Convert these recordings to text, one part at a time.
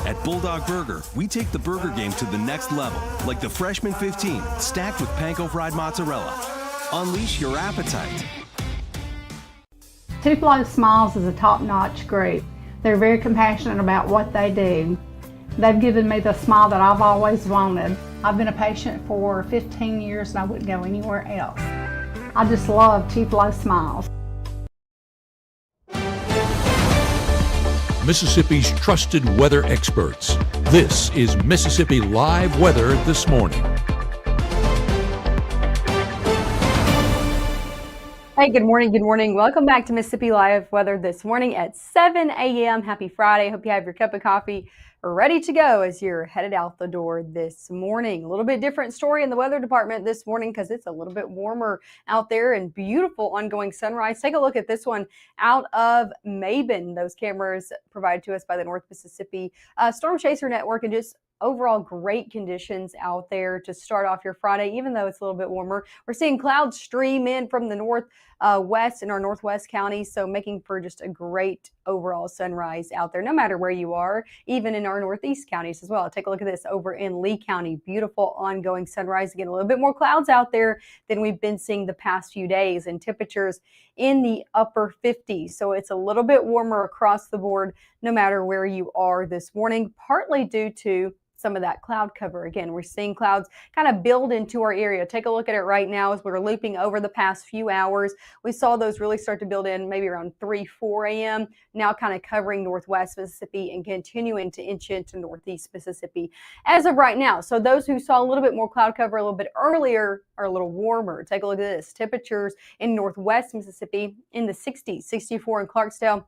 At Bulldog Burger, we take the burger game to the next level, like the Freshman 15, stacked with panko fried mozzarella. Unleash your appetite. Tupelo Smiles is a top-notch group. They're very compassionate about what they do. They've given me the smile that I've always wanted. I've been a patient for 15 years and I wouldn't go anywhere else. I just love Tupelo Smiles. Mississippi's trusted weather experts. This is Mississippi Live Weather This Morning. Hey, good morning. Good morning. Welcome back to Mississippi Live Weather This Morning at 7 a.m. Happy Friday. Hope you have your cup of coffee ready to go as you're headed out the door this morning. A little bit different story in the weather department this morning because it's a little bit warmer out there and beautiful ongoing sunrise. Take a look at this one out of Maben. Those cameras provided to us by the North Mississippi Storm Chaser Network, and just overall great conditions out there to start off your Friday, even though it's a little bit warmer. We're seeing clouds stream in from the northwest in our northwest counties, so making for just a great overall sunrise out there, no matter where you are, even in our northeast counties as well. Take a look at this over in Lee County. Beautiful ongoing sunrise. Again, a little bit more clouds out there than we've been seeing the past few days, and temperatures in the upper 50s. So it's a little bit warmer across the board, no matter where you are this morning, partly due to some of that cloud cover. Again, we're seeing clouds kind of build into our area. Take a look at it right now as we're looping over the past few hours. We saw those really start to build in maybe around 4 a.m. Now kind of covering northwest Mississippi and continuing to inch into northeast Mississippi as of right now. So those who saw a little bit more cloud cover a little bit earlier are a little warmer. Take a look at this. Temperatures in northwest Mississippi in the 60s, 64 in Clarksdale,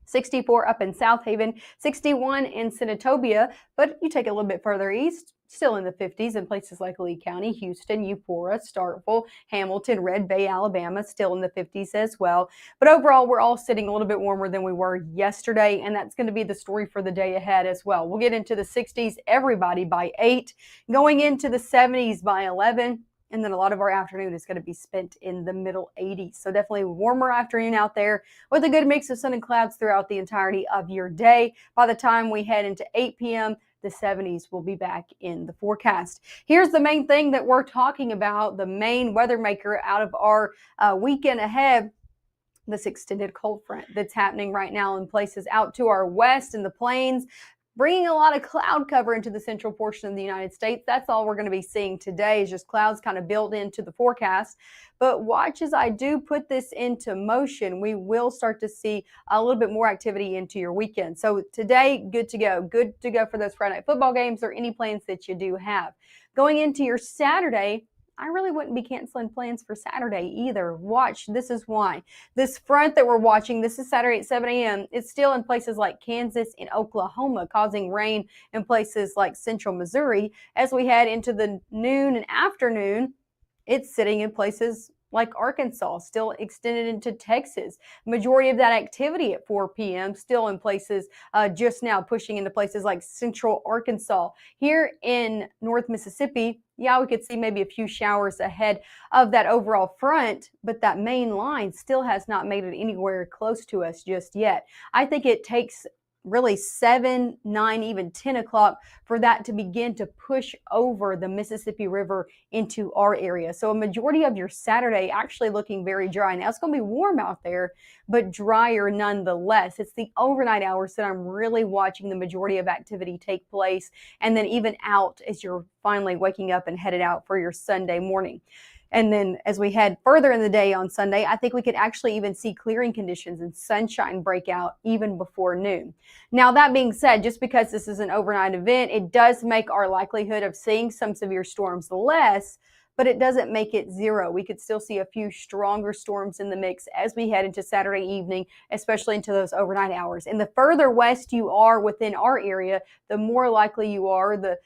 64 up in South Haven, 61 in Senatobia, but you take it a little bit further east, still in the 50s in places like Lee County, Houston, Eupora, Starkville, Hamilton, Red Bay, Alabama, still in the 50s as well. But overall, we're all sitting a little bit warmer than we were yesterday, and that's going to be the story for the day ahead as well. We'll get into the 60s, everybody by 8, going into the 70s by 11. And then a lot of our afternoon is going to be spent in the middle 80s. So definitely a warmer afternoon out there with a good mix of sun and clouds throughout the entirety of your day. By the time we head into 8 p.m., the 70s will be back in the forecast. Here's the main thing that we're talking about, the main weather maker out of our weekend ahead. This extended cold front that's happening right now in places out to our west in the plains, bringing a lot of cloud cover into the central portion of the United States. That's all we're going to be seeing today, is just clouds kind of built into the forecast. But watch as I do put this into motion, we will start to see a little bit more activity into your weekend. So today, good to go. Good to go for those Friday night football games or any plans that you do have. Going into your Saturday, I really wouldn't be canceling plans for Saturday either. Watch, this is why. This front that we're watching, this is Saturday at 7 a.m. It's still in places like Kansas and Oklahoma, causing rain in places like central Missouri. As we head into the noon and afternoon, it's sitting in places like Arkansas, still extended into Texas. Majority of that activity at 4 p.m. still in places just now pushing into places like central Arkansas. Here in North Mississippi, yeah, we could see maybe a few showers ahead of that overall front, but that main line still has not made it anywhere close to us just yet. I think it takes really 7, 9, even 10 o'clock for that to begin to push over the Mississippi River into our area. So a majority of your Saturday actually looking very dry. Now it's going to be warm out there, but drier nonetheless. It's the overnight hours that I'm really watching the majority of activity take place, and then even out as you're finally waking up and headed out for your Sunday morning. And then as we head further in the day on Sunday, I think we could actually even see clearing conditions and sunshine break out even before noon. Now, that being said, just because this is an overnight event, it does make our likelihood of seeing some severe storms less, but it doesn't make it zero. We could still see a few stronger storms in the mix as we head into Saturday evening, especially into those overnight hours. And the further west you are within our area, the more likely you are, the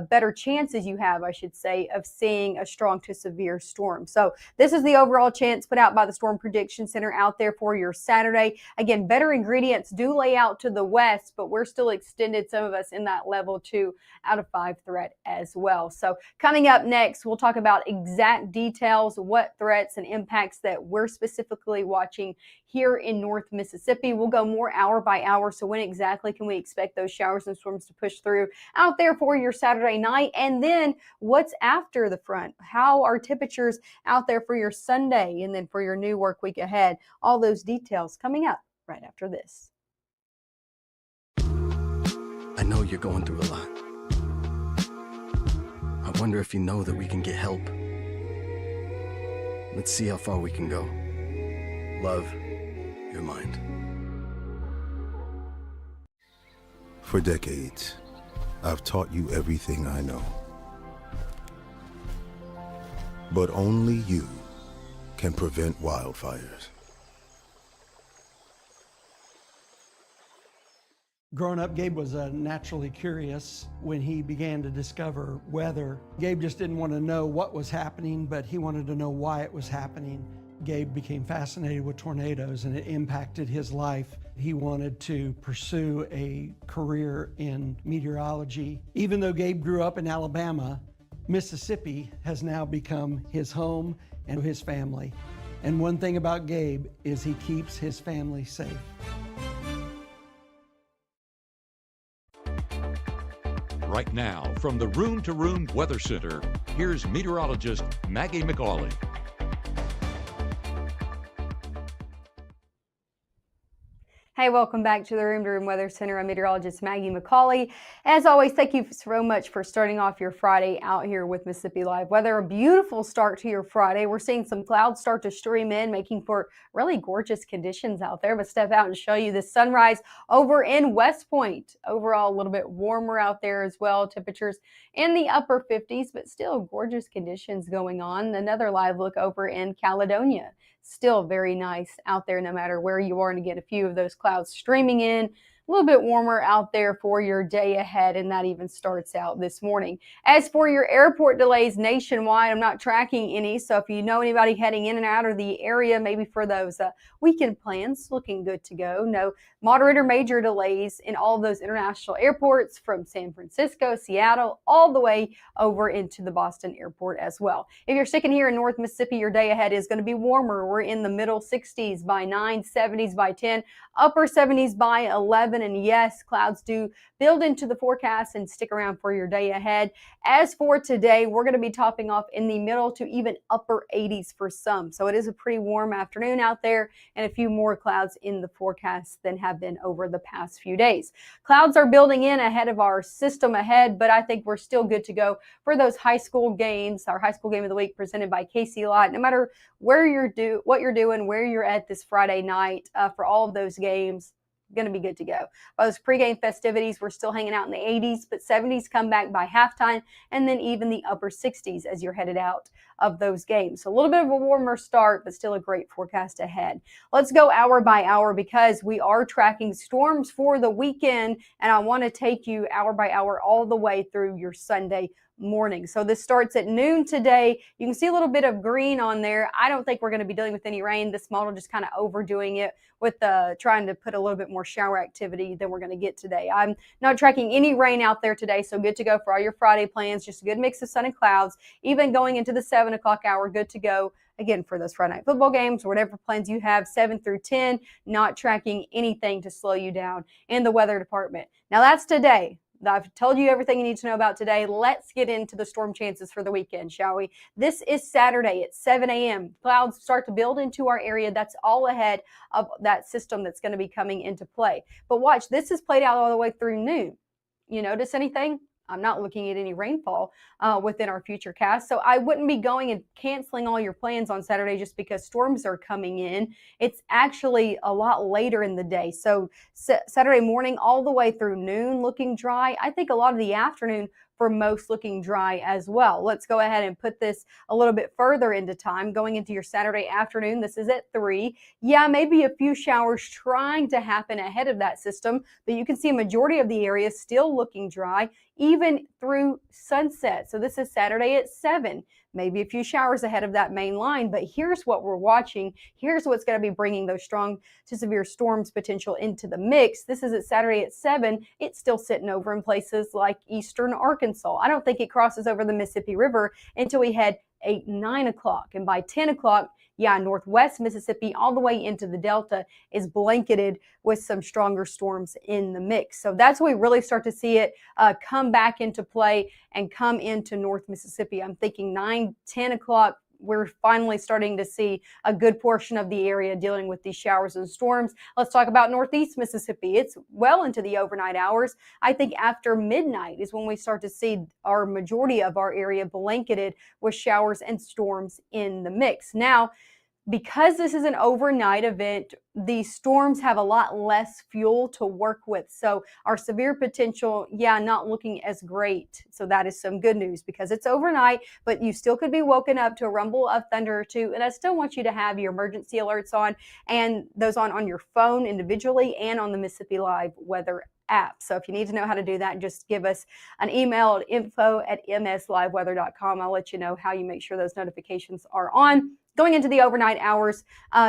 better chances you have, I should say, of seeing a strong to severe storm. So this is the overall chance put out by the Storm Prediction Center out there for your Saturday. Again, better ingredients do lay out to the west, but we're still extended, some of us, in that level 2 out of 5 threat as well. So coming up next, we'll talk about out exact details, what threats and impacts that we're specifically watching here in North Mississippi. We'll go more hour by hour. So when exactly can we expect those showers and storms to push through out there for your Saturday night? And then what's after the front? How are temperatures out there for your Sunday and then for your new work week ahead? All those details coming up right after this. I know you're going through a lot. I wonder if you know that we can get help. Let's see how far we can go. Love, your mind. For decades, I've taught you everything I know. But only you can prevent wildfires. Growing up, Gabe was naturally curious. When he began to discover weather, Gabe just didn't want to know what was happening, but he wanted to know why it was happening. Gabe became fascinated with tornadoes, and it impacted his life. He wanted to pursue a career in meteorology. Even though Gabe grew up in Alabama, Mississippi has now become his home and his family. And one thing about Gabe is he keeps his family safe. Right now, from the Room to Room Weather Center, here's meteorologist Maggie McAuley. Hey, welcome back to the Room to Room Weather Center. I'm meteorologist Maggie McAuley. As always, thank you so much for starting off your Friday out here with Mississippi Live Weather. A beautiful start to your Friday. We're seeing some clouds start to stream in, making for really gorgeous conditions out there. But step out and show you the sunrise over in West Point. Overall, a little bit warmer out there as well. Temperatures in the upper 50s, but still gorgeous conditions going on. Another live look over in Caledonia. Still very nice out there no matter where you are, and to get a few of those clouds streaming in. A little bit warmer out there for your day ahead, and that even starts out this morning. As for your airport delays nationwide, I'm not tracking any, so if you know anybody heading in and out of the area, maybe for those weekend plans, looking good to go. No moderate or major delays in all of those international airports from San Francisco, Seattle, all the way over into the Boston airport as well. If you're sticking here in North Mississippi, your day ahead is going to be warmer. We're in the middle 60s by 9, 70s by 10, upper 70s by 11. And yes, clouds do build into the forecast and stick around for your day ahead. As for today, we're going to be topping off in the middle to even upper 80s for some. So it is a pretty warm afternoon out there, and a few more clouds in the forecast than have been over the past few days. Clouds are building in ahead of our system ahead, but I think we're still good to go for those high school games. Our high school game of the week presented by Casey Lott. No matter where what you're doing, where you're at this Friday night, for all of those games, going to be good to go. Those pregame festivities, we're still hanging out in the 80s, but 70s come back by halftime, and then even the upper 60s as you're headed out of those games. So a little bit of a warmer start, but still a great forecast ahead. Let's go hour by hour because we are tracking storms for the weekend, and I want to take you hour by hour all the way through your Sunday morning. So this starts at noon today. You can see a little bit of green on there. I don't think we're going to be dealing with any rain. This model just kind of overdoing it with trying to put a little bit more shower activity than we're going to get today. I'm not tracking any rain out there today, so good to go for all your Friday plans. Just a good mix of sun and clouds. Even going into the 7 o'clock hour, good to go. Again, for those Friday night football games, or whatever plans you have, 7 through 10, not tracking anything to slow you down in the weather department. Now that's today. I've told you everything you need to know about today. Let's get into the storm chances for the weekend, shall we? This is Saturday at 7 a.m. Clouds start to build into our area. That's all ahead of that system that's going to be coming into play. But watch, this is played out all the way through noon. You notice anything? I'm not looking at any rainfall within our future cast. So I wouldn't be going and canceling all your plans on Saturday just because storms are coming in. It's actually a lot later in the day. So Saturday morning all the way through noon looking dry. I think a lot of the afternoon for most looking dry as well. Let's go ahead and put this a little bit further into time. Going into your Saturday afternoon, this is at 3. Yeah, maybe a few showers trying to happen ahead of that system, but you can see a majority of the area still looking dry, even through sunset. So this is Saturday at 7. Maybe a few showers ahead of that main line, but here's what we're watching. Here's what's going to be bringing those strong to severe storms potential into the mix. This is at Saturday at 7. It's still sitting over in places like eastern Arkansas. I don't think it crosses over the Mississippi River until we head 8, 9 o'clock. And by 10 o'clock, northwest Mississippi all the way into the Delta is blanketed with some stronger storms in the mix. So that's when we really start to see it come back into play and come into North Mississippi. I'm thinking 9, 10 o'clock. We're finally starting to see a good portion of the area dealing with these showers and storms. Let's talk about Northeast Mississippi. It's well into the overnight hours. I think after midnight is when we start to see our majority of our area blanketed with showers and storms in the mix. Now, because this is an overnight event, these storms have a lot less fuel to work with. So our severe potential, not looking as great. So that is some good news because it's overnight, but you still could be woken up to a rumble of thunder or two. And I still want you to have your emergency alerts on and those on your phone individually and on the Mississippi Live weather app. So if you need to know how to do that, just give us an email at info@msliveweather.com. I'll let you know how you make sure those notifications are on. Going into the overnight hours,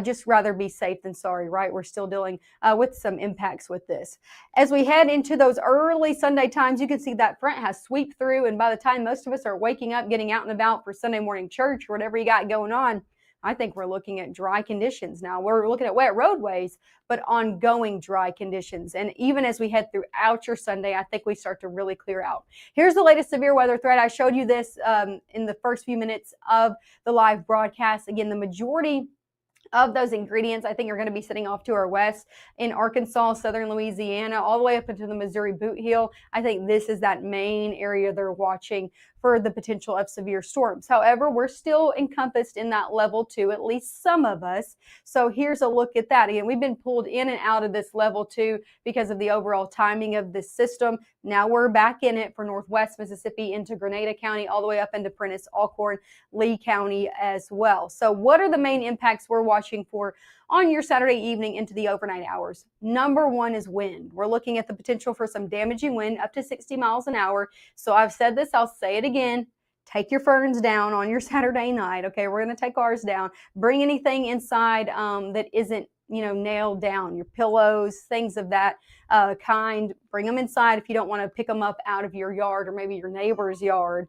just rather be safe than sorry, right? We're still dealing with some impacts with this. As we head into those early Sunday times, you can see that front has swept through, and by the time most of us are waking up, getting out and about for Sunday morning church or whatever you got going on, I think we're looking at dry conditions now. We're looking at wet roadways, but ongoing dry conditions. And even as we head throughout your Sunday, I think we start to really clear out. Here's the latest severe weather threat. I showed you this in the first few minutes of the live broadcast. Again, the majority of those ingredients, I think, are going to be sitting off to our west in Arkansas, southern Louisiana, all the way up into the Missouri Boot Heel. I think this is that main area they're watching for the potential of severe storms. However, we're still encompassed in that level 2, at least some of us. So here's a look at that. Again, we've been pulled in and out of this level 2 because of the overall timing of this system. Now we're back in it for northwest Mississippi into Grenada County, all the way up into Prentiss, Alcorn, Lee County as well. So what are the main impacts we're watching for on your Saturday evening into the overnight hours? Number 1 is wind. We're looking at the potential for some damaging wind up to 60 miles an hour. So I've said this, I'll say it again. Take your ferns down on your Saturday night. Okay, we're going to take ours down. Bring anything inside that isn't nailed down, your pillows, things of that kind. Bring them inside if you don't want to pick them up out of your yard or maybe your neighbor's yard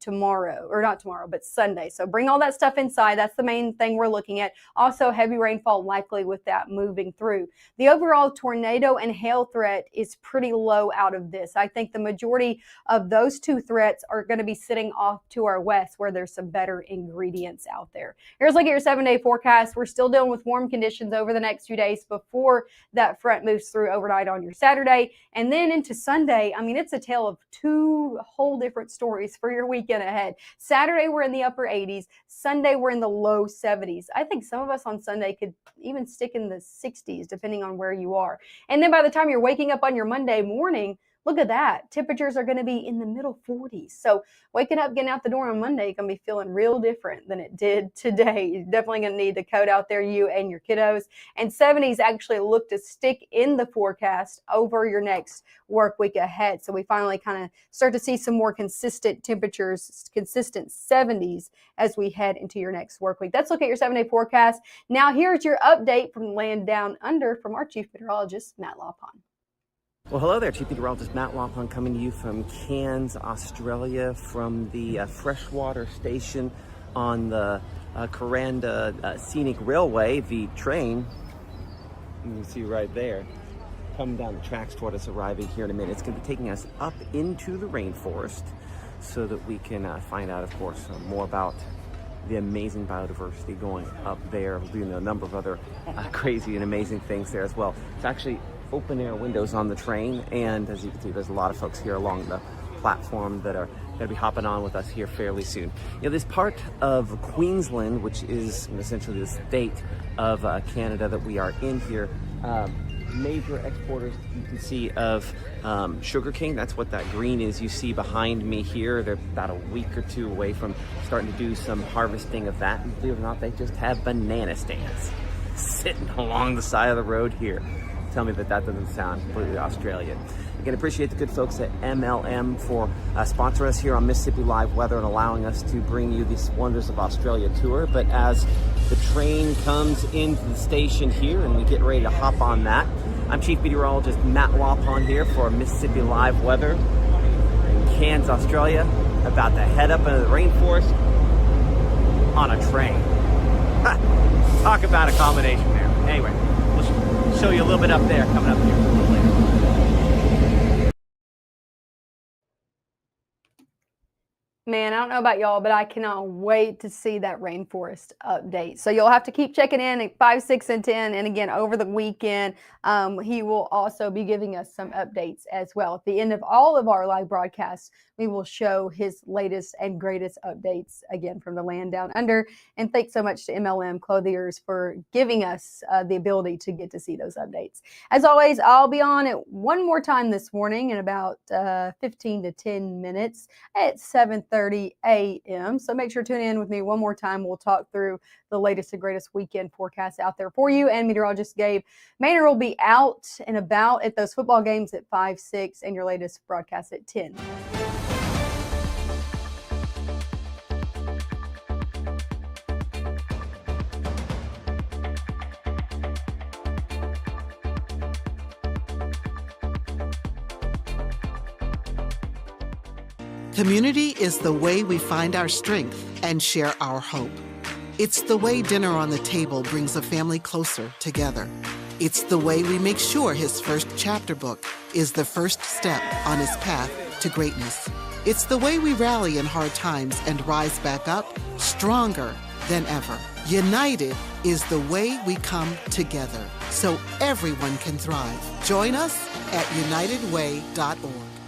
tomorrow, or not tomorrow, but Sunday. So bring all that stuff inside. That's the main thing we're looking at. Also, heavy rainfall likely with that moving through. The overall tornado and hail threat is pretty low out of this. I think the majority of those 2 threats are going to be sitting off to our west where there's some better ingredients out there. Here's a look at your 7-day forecast. We're still dealing with warm conditions over the next few days before that front moves through overnight on your Saturday. And then into Sunday, I mean, it's a tale of 2 whole different stories for your weekend ahead. Saturday, we're in the upper 80s. Sunday, we're in the low 70s. I think some of us on Sunday could even stick in the 60s, depending on where you are. And then by the time you're waking up on your Monday morning, look at that. Temperatures are going to be in the middle 40s. So waking up, getting out the door on Monday, you're going to be feeling real different than it did today. You're definitely going to need the coat out there, you and your kiddos. And 70s actually look to stick in the forecast over your next work week ahead. So we finally kind of start to see some more consistent temperatures, consistent 70s as we head into your next work week. Let's look at your 7-day forecast. Now here's your update from Land Down Under from our Chief Meteorologist, Matt Lawpon. Well, hello there, Chief Meteorologist Matt Lawpon coming to you from Cairns, Australia, from the freshwater station on the Kuranda Scenic Railway. The train, you can see right there, coming down the tracks toward us, arriving here in a minute. It's going to be taking us up into the rainforest so that we can find out, of course, more about the amazing biodiversity going up there. We're doing a number of other crazy and amazing things there as well. It's actually open air windows on the train, and as you can see, there's a lot of folks here along the platform that are going to be hopping on with us here fairly soon. This part of Queensland, which is essentially the state of Canada that we are in here, major exporters, you can see, of sugarcane. That's what that green is you see behind me here. They're about a week or 2 away from starting to do some harvesting of that. And believe it or not, they just have banana stands sitting along the side of the road here. Tell me that doesn't sound completely Australian. Again, appreciate the good folks at MLM for sponsoring us here on Mississippi Live Weather and allowing us to bring you these Wonders of Australia tour. But as the train comes into the station here and we get ready to hop on that, I'm Chief Meteorologist Matt Lawpon here for Mississippi Live Weather in Cairns, Australia. About to head up into the rainforest on a train. Talk about a combination there. Anyway, we'll show you a little bit up there coming up here a little later. Man, I don't know about y'all, but I cannot wait to see that rainforest update. So you'll have to keep checking in at 5, 6, and 10. And again, over the weekend, he will also be giving us some updates as well. At the end of all of our live broadcasts, we will show his latest and greatest updates, again, from the land down under. And thanks so much to MLM Clothiers for giving us the ability to get to see those updates. As always, I'll be on it one more time this morning in about 15 to 10 minutes at 7:30 a.m. So make sure to tune in with me one more time. We'll talk through the latest and greatest weekend forecasts out there for you. And meteorologist Gabe Maynor will be out and about at those football games at 5, 6, and your latest broadcast at 10. Community is the way we find our strength and share our hope. It's the way dinner on the table brings a family closer together. It's the way we make sure his first chapter book is the first step on his path to greatness. It's the way we rally in hard times and rise back up stronger than ever. United is the way we come together so everyone can thrive. Join us at unitedway.org.